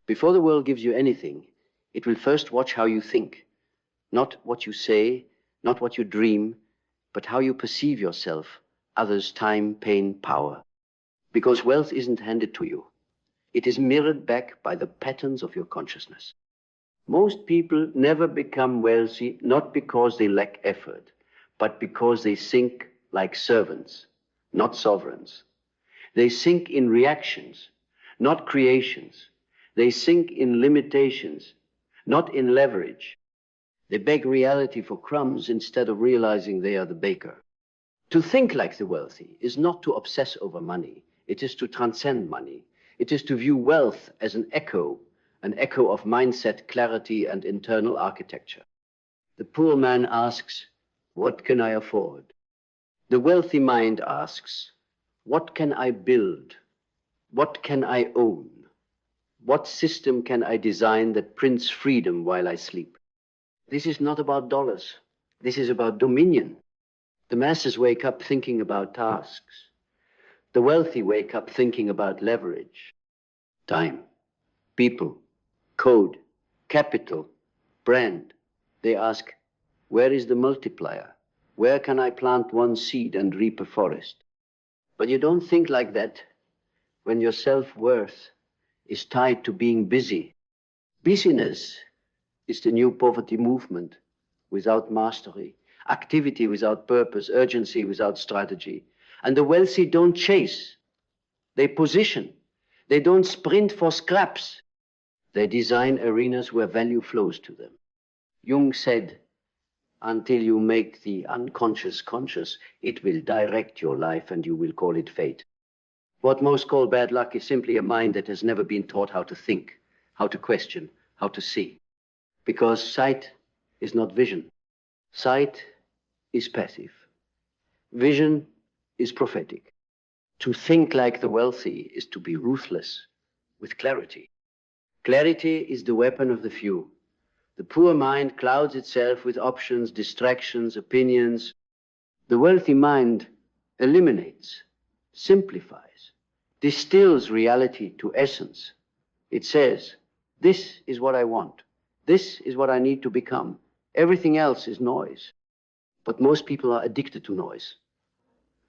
Before the world gives you anything, it will first watch how you think. Not what you say, not what you dream, but how you perceive yourself, others, time, pain, power. Because wealth isn't handed to you. It is mirrored back by the patterns of your consciousness. Most people never become wealthy, not because they lack effort, but because they think like servants, not sovereigns. They think in reactions, not creations. They think in limitations, not in leverage. They beg reality for crumbs instead of realizing they are the baker. To think like the wealthy is not to obsess over money. It is to transcend money. It is to view wealth as an echo of mindset, clarity, and internal architecture. The poor man asks, what can I afford? The wealthy mind asks, what can I build? What can I own? What system can I design that prints freedom while I sleep? This is not about dollars. This is about dominion. The masses wake up thinking about tasks. The wealthy wake up thinking about leverage, time, people, code, capital, brand. They ask, where is the multiplier? Where can I plant one seed and reap a forest? But you don't think like that when your self-worth is tied to being busy. Busyness is the new poverty movement without mastery, activity without purpose, urgency without strategy. And the wealthy don't chase, they position. They don't sprint for scraps. They design arenas where value flows to them. Jung said, until you make the unconscious conscious, it will direct your life and you will call it fate. What most call bad luck is simply a mind that has never been taught how to think, how to question, how to see. Because sight is not vision. Sight is passive. Vision is prophetic. To think like the wealthy is to be ruthless with clarity. Clarity is the weapon of the few. The poor mind clouds itself with options, distractions, opinions. The wealthy mind eliminates, simplifies, distills reality to essence. It says, this is what I want. This is what I need to become. Everything else is noise. But most people are addicted to noise.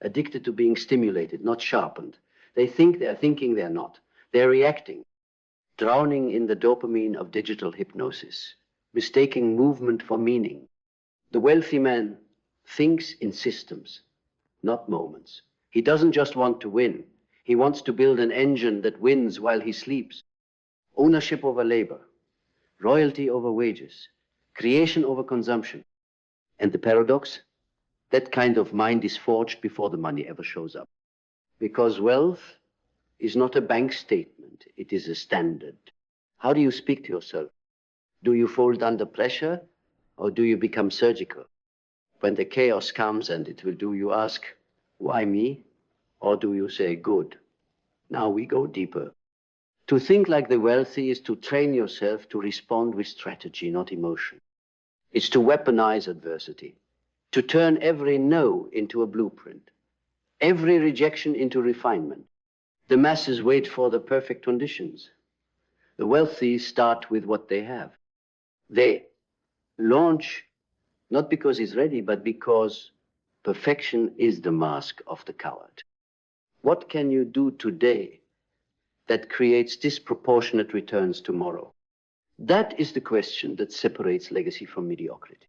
Addicted to being stimulated, not sharpened. They think they're thinking, they're not. They're reacting, drowning in the dopamine of digital hypnosis, mistaking movement for meaning. The wealthy man thinks in systems, not moments. He doesn't just want to win. He wants to build an engine that wins while he sleeps. Ownership over labor, royalty over wages, creation over consumption. And the paradox? That kind of mind is forged before the money ever shows up. Because wealth is not a bank statement, it is a standard. How do you speak to yourself? Do you fold under pressure, or do you become surgical? When the chaos comes, and it will do, you ask, why me? Or do you say, good? Now we go deeper. To think like the wealthy is to train yourself to respond with strategy, not emotion. It's to weaponize adversity. To turn every no into a blueprint, every rejection into refinement. The masses wait for the perfect conditions. The wealthy start with what they have. They launch not because it's ready, but because perfection is the mask of the coward. What can you do today that creates disproportionate returns tomorrow? That is the question that separates legacy from mediocrity.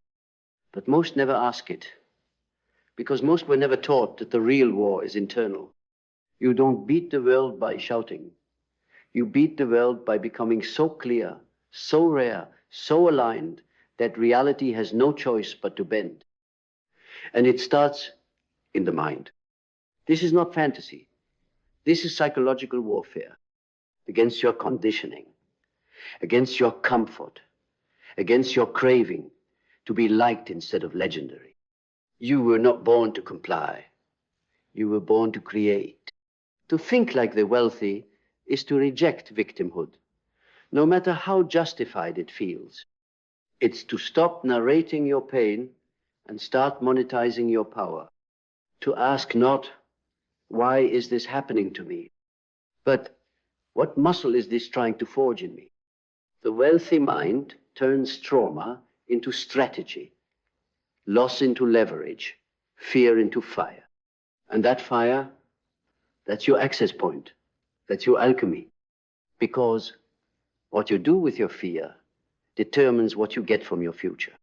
But most never ask it, because most were never taught that the real war is internal. You don't beat the world by shouting. You beat the world by becoming so clear, so rare, so aligned, that reality has no choice but to bend. And it starts in the mind. This is not fantasy. This is psychological warfare against your conditioning, against your comfort, against your craving to be liked instead of legendary. You were not born to comply. You were born to create. To think like the wealthy is to reject victimhood, no matter how justified it feels. It's to stop narrating your pain and start monetizing your power. To ask not, why is this happening to me? But what muscle is this trying to forge in me? The wealthy mind turns trauma into strategy, loss into leverage, fear into fire. And that fire, that's your access point. That's your alchemy. Because what you do with your fear determines what you get from your future.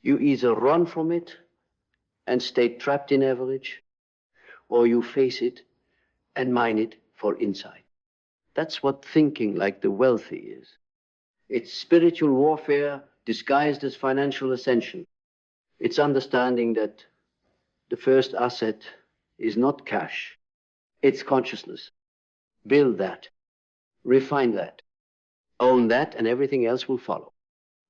You either run from it and stay trapped in average, or you face it and mine it for insight. That's what thinking like the wealthy is. It's spiritual warfare disguised as financial ascension. It's understanding that the first asset is not cash, it's consciousness. Build that, refine that, own that, and everything else will follow.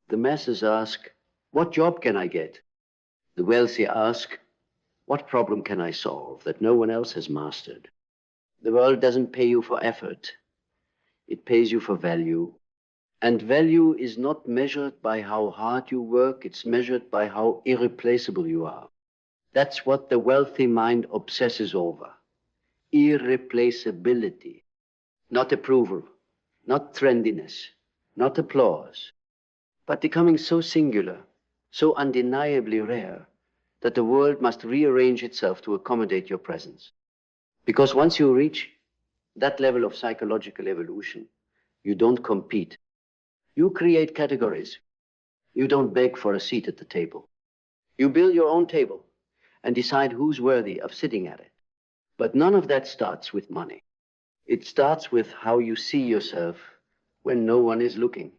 The masses ask, what job can I get? The wealthy ask, what problem can I solve that no one else has mastered? The world doesn't pay you for effort. It pays you for value. And value is not measured by how hard you work, it's measured by how irreplaceable you are. That's what the wealthy mind obsesses over. Irreplaceability. Not approval, not trendiness, not applause, but becoming so singular, so undeniably rare, that the world must rearrange itself to accommodate your presence. Because once you reach that level of psychological evolution, you don't compete. You create categories. You don't beg for a seat at the table. You build your own table and decide who's worthy of sitting at it. But none of that starts with money. It starts with how you see yourself when no one is looking.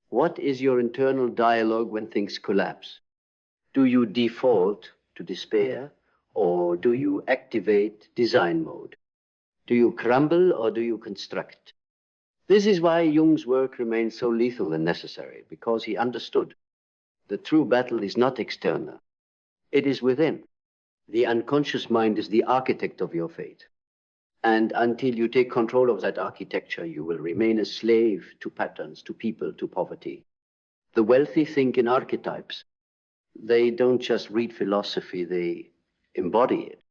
What is your internal dialogue when things collapse? Do you default to despair, or do you activate design mode? Do you crumble or do you construct? This is why Jung's work remains so lethal and necessary, because he understood the true battle is not external. It is within. The unconscious mind is the architect of your fate. And until you take control of that architecture, you will remain a slave to patterns, to people, to poverty. The wealthy think in archetypes. They don't just read philosophy, they embody it.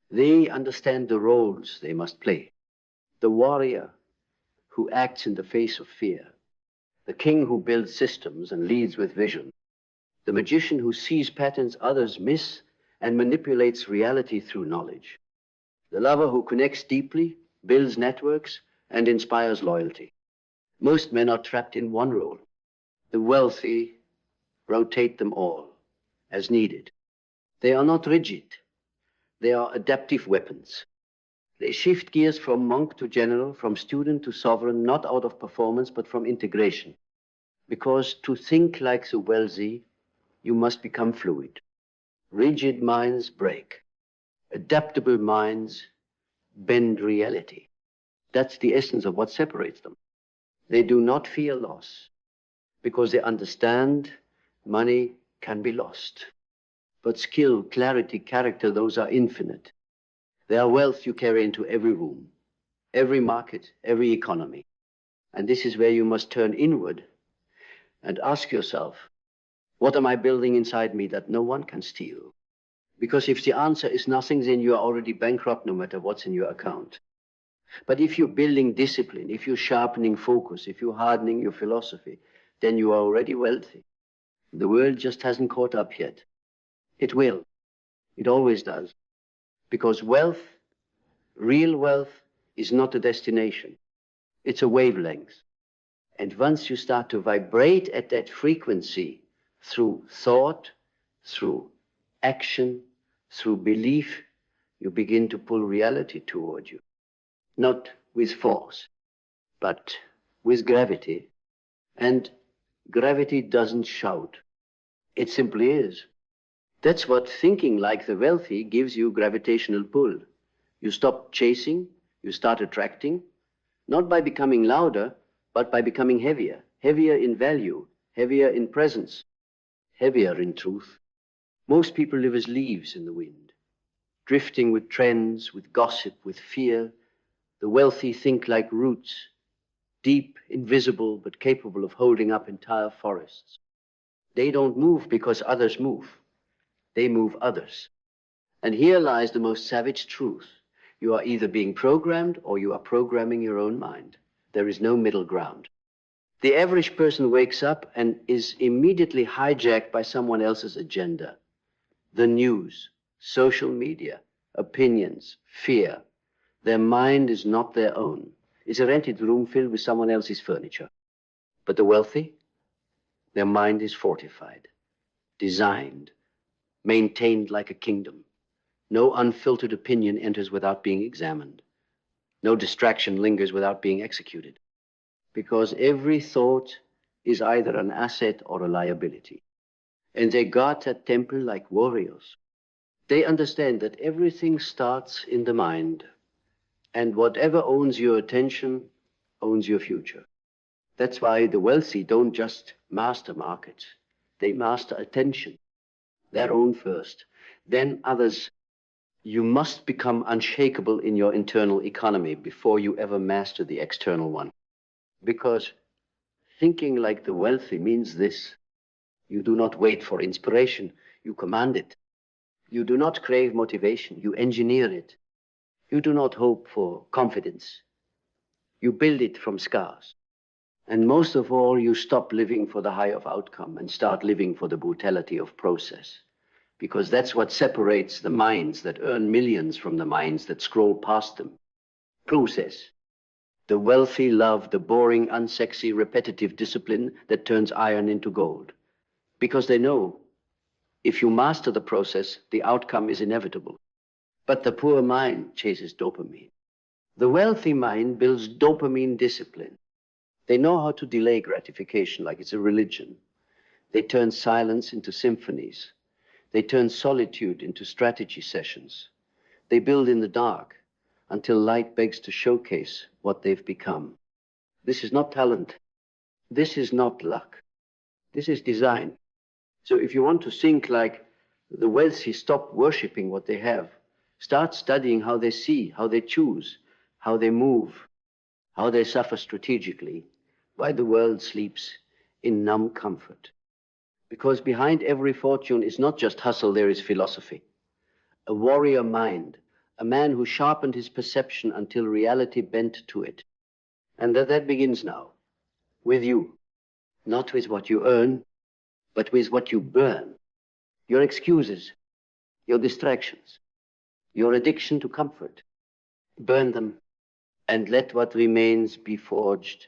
They understand the roles they must play. The warrior who acts in the face of fear. The king who builds systems and leads with vision. The magician who sees patterns others miss and manipulates reality through knowledge. The lover who connects deeply, builds networks, and inspires loyalty. Most men are trapped in one role. The wealthy rotate them all as needed. They are not rigid. They are adaptive weapons. They shift gears from monk to general, from student to sovereign, not out of performance, but from integration. Because to think like the wealthy, you must become fluid. Rigid minds break. Adaptable minds bend reality. That's the essence of what separates them. They do not fear loss because they understand money can be lost. But skill, clarity, character, those are infinite. They are wealth you carry into every room, every market, every economy. And this is where you must turn inward and ask yourself, what am I building inside me that no one can steal? Because if the answer is nothing, then you are already bankrupt no matter what's in your account. But if you're building discipline, if you're sharpening focus, if you're hardening your philosophy, then you are already wealthy. The world just hasn't caught up yet. It will. It always does. Because wealth, real wealth, is not a destination. It's a wavelength. And once you start to vibrate at that frequency through thought, through action, through belief, you begin to pull reality toward you. Not with force, but with gravity. And gravity doesn't shout. It simply is. That's what thinking like the wealthy gives you gravitational pull. You stop chasing, you start attracting, not by becoming louder, but by becoming heavier. Heavier in value, heavier in presence, heavier in truth. Most people live as leaves in the wind, drifting with trends, with gossip, with fear. The wealthy think like roots, deep, invisible, but capable of holding up entire forests. They don't move because others move. They move others. And here lies the most savage truth. You are either being programmed or you are programming your own mind. There is no middle ground. The average person wakes up and is immediately hijacked by someone else's agenda. The news, social media, opinions, fear. Their mind is not their own. It's a rented room filled with someone else's furniture. But the wealthy, their mind is fortified, designed, maintained like a kingdom. No unfiltered opinion enters without being examined. No distraction lingers without being executed. Because every thought is either an asset or a liability. And they guard that temple like warriors. They understand that everything starts in the mind, and whatever owns your attention owns your future. That's why the wealthy don't just master markets. They master attention, their own first, then others. You must become unshakable in your internal economy before you ever master the external one. Because thinking like the wealthy means this: you do not wait for inspiration, you command it. You do not crave motivation, you engineer it. You do not hope for confidence, you build it from scars. And most of all, you stop living for the high of outcome and start living for the brutality of process. Because that's what separates the minds that earn millions from the minds that scroll past them. Process. The wealthy love the boring, unsexy, repetitive discipline that turns iron into gold. Because they know if you master the process, the outcome is inevitable. But the poor mind chases dopamine. The wealthy mind builds dopamine discipline. They know how to delay gratification like it's a religion. They turn silence into symphonies. They turn solitude into strategy sessions. They build in the dark until light begs to showcase what they've become. This is not talent. This is not luck. This is design. So if you want to think like the wealthy, stop worshiping what they have. Start studying how they see, how they choose, how they move, how they suffer strategically, why the world sleeps in numb comfort. Because behind every fortune is not just hustle, there is philosophy. A warrior mind, a man who sharpened his perception until reality bent to it. And that begins now, with you. Not with what you earn, but with what you burn. Your excuses, your distractions, your addiction to comfort. Burn them and let what remains be forged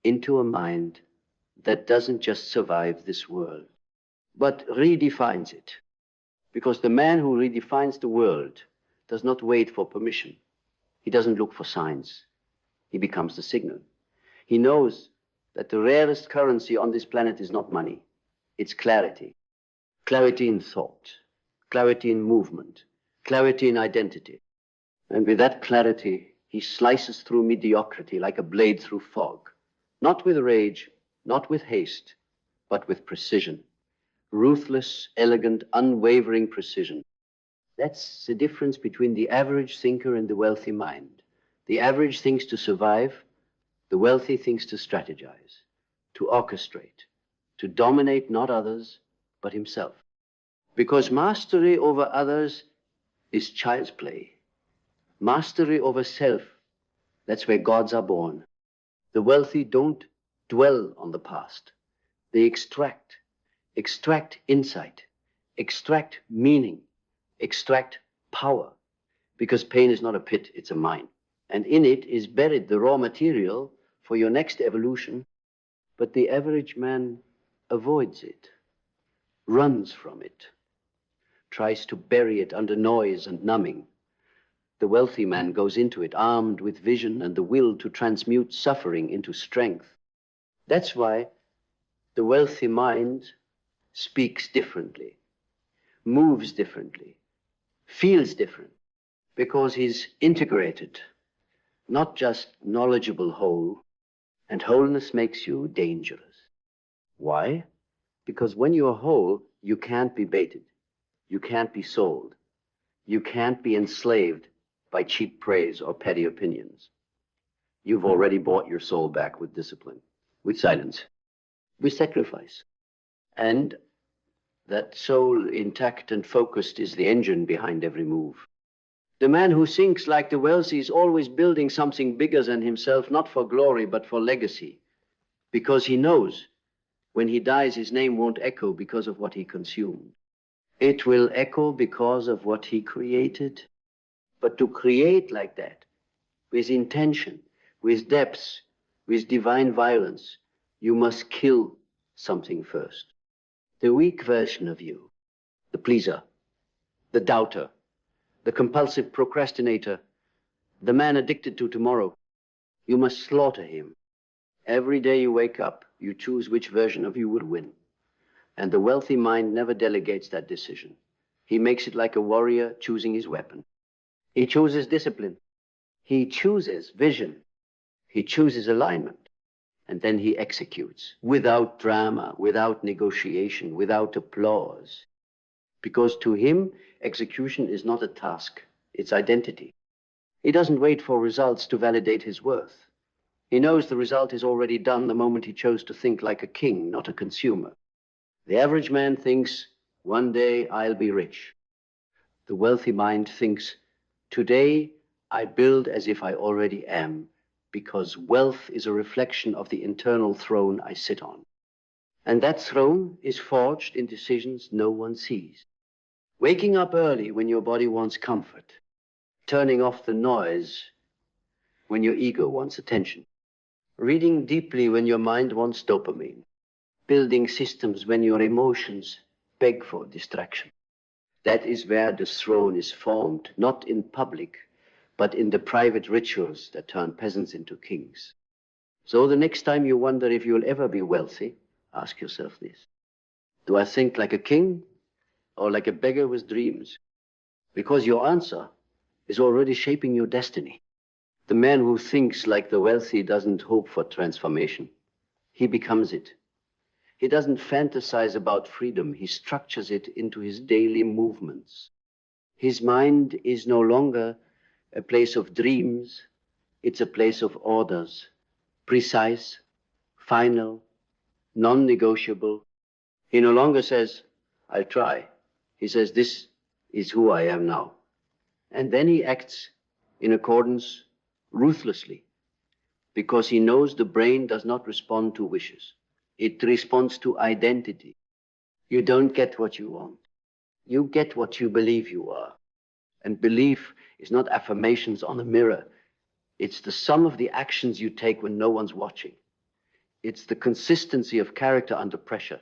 into a mind that doesn't just survive this world, but redefines it. Because the man who redefines the world does not wait for permission. He doesn't look for signs. He becomes the signal. He knows that the rarest currency on this planet is not money. It's clarity. Clarity in thought, clarity in movement, clarity in identity. And with that clarity, he slices through mediocrity like a blade through fog. Not with rage, not with haste, but with precision. Ruthless, elegant, unwavering precision. That's the difference between the average thinker and the wealthy mind. The average thinks to survive, the wealthy thinks to strategize, to orchestrate, to dominate not others, but himself. Because mastery over others is child's play. Mastery over self, that's where gods are born. The wealthy don't dwell on the past. They extract insight, extract meaning, extract power. Because pain is not a pit, it's a mine. And in it is buried the raw material for your next evolution. But the average man avoids it, runs from it, tries to bury it under noise and numbing. The wealthy man goes into it armed with vision and the will to transmute suffering into strength. That's why the wealthy mind speaks differently, moves differently, feels different, because he's integrated, not just knowledgeable whole, and wholeness makes you dangerous. Why? Because when you're whole, you can't be baited, you can't be sold, you can't be enslaved by cheap praise or petty opinions. You've already bought your soul back with discipline, with silence, with sacrifice. And that soul intact and focused is the engine behind every move. The man who thinks like the wealthy is always building something bigger than himself, not for glory, but for legacy. because he knows when he dies, his name won't echo because of what he consumed. It will echo because of what he created. But to create like that, with intention, with depth, with divine violence, you must kill something first. The weak version of you, the pleaser, the doubter, the compulsive procrastinator, the man addicted to tomorrow, you must slaughter him. Every day you wake up, you choose which version of you will win. And the wealthy mind never delegates that decision. He makes it like a warrior choosing his weapon. He chooses discipline. He chooses vision. He chooses alignment. And then he executes without drama, without negotiation, without applause. Because to him, execution is not a task, it's identity. He doesn't wait for results to validate his worth. He knows the result is already done the moment he chose to think like a king, not a consumer. The average man thinks, one day I'll be rich. The wealthy mind thinks, today I build as if I already am, because wealth is a reflection of the internal throne I sit on. And that throne is forged in decisions no one sees. Waking up early when your body wants comfort, turning off the noise when your ego wants attention, reading deeply when your mind wants dopamine, building systems when your emotions beg for distraction. That is where the throne is formed, not in public, but in the private rituals that turn peasants into kings. So the next time you wonder if you'll ever be wealthy, ask yourself this. Do I think like a king or like a beggar with dreams? Because your answer is already shaping your destiny. The man who thinks like the wealthy doesn't hope for transformation. He becomes it. He doesn't fantasize about freedom. He structures it into his daily movements. His mind is no longer a place of dreams. It's a place of orders, precise, final, non-negotiable. He no longer says, I'll try. He says, this is who I am now. And then he acts in accordance ruthlessly, because he knows the brain does not respond to wishes. It responds to identity. You don't get what you want. You get what you believe you are. And belief is not affirmations on a mirror. It's the sum of the actions you take when no one's watching. It's the consistency of character under pressure.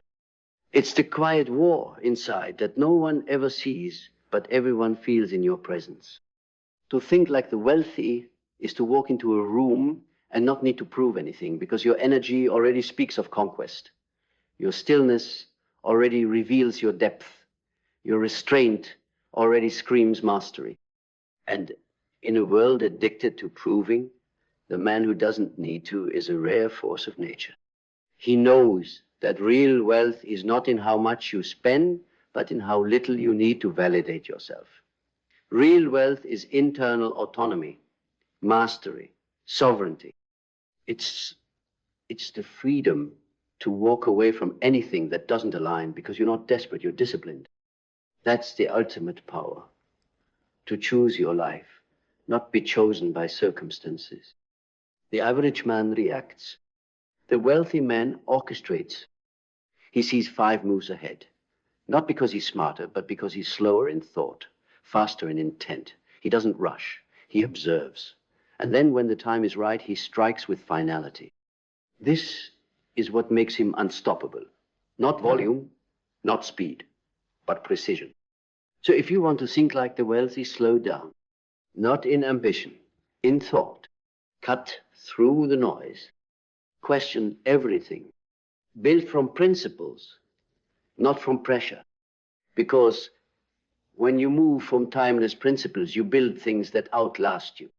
It's the quiet war inside that no one ever sees, but everyone feels in your presence. To think like the wealthy is to walk into a room and not need to prove anything, because your energy already speaks of conquest. Your stillness already reveals your depth. Your restraint already screams mastery. And in a world addicted to proving, the man who doesn't need to is a rare force of nature. He knows that real wealth is not in how much you spend, but in how little you need to validate yourself. Real wealth is internal autonomy, mastery, sovereignty. It's the freedom to walk away from anything that doesn't align, because you're not desperate, you're disciplined. That's the ultimate power, to choose your life, not be chosen by circumstances. The average man reacts. The wealthy man orchestrates. He sees 5 moves ahead, not because he's smarter, but because he's slower in thought, faster in intent. He doesn't rush, he observes. And then when the time is right, he strikes with finality. This is what makes him unstoppable. Not volume, not speed, but precision. So if you want to think like the wealthy, slow down. Not in ambition, in thought. Cut through the noise. Question everything. Build from principles, not from pressure. Because when you move from timeless principles, you build things that outlast you.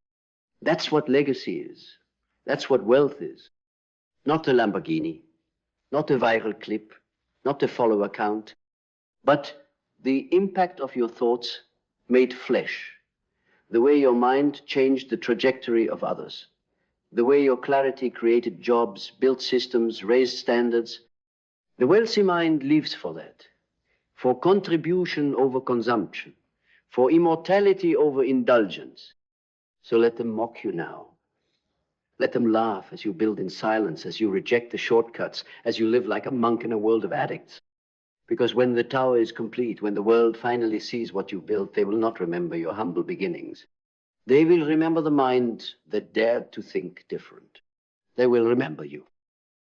That's what legacy is. That's what wealth is. Not a Lamborghini, not a viral clip, not a follower count, but the impact of your thoughts made flesh. The way your mind changed the trajectory of others. The way your clarity created jobs, built systems, raised standards. The wealthy mind lives for that. For contribution over consumption. For immortality over indulgence. So let them mock you now. Let them laugh as you build in silence, as you reject the shortcuts, as you live like a monk in a world of addicts. Because when the tower is complete, when the world finally sees what you built, they will not remember your humble beginnings. They will remember the mind that dared to think different. They will remember you.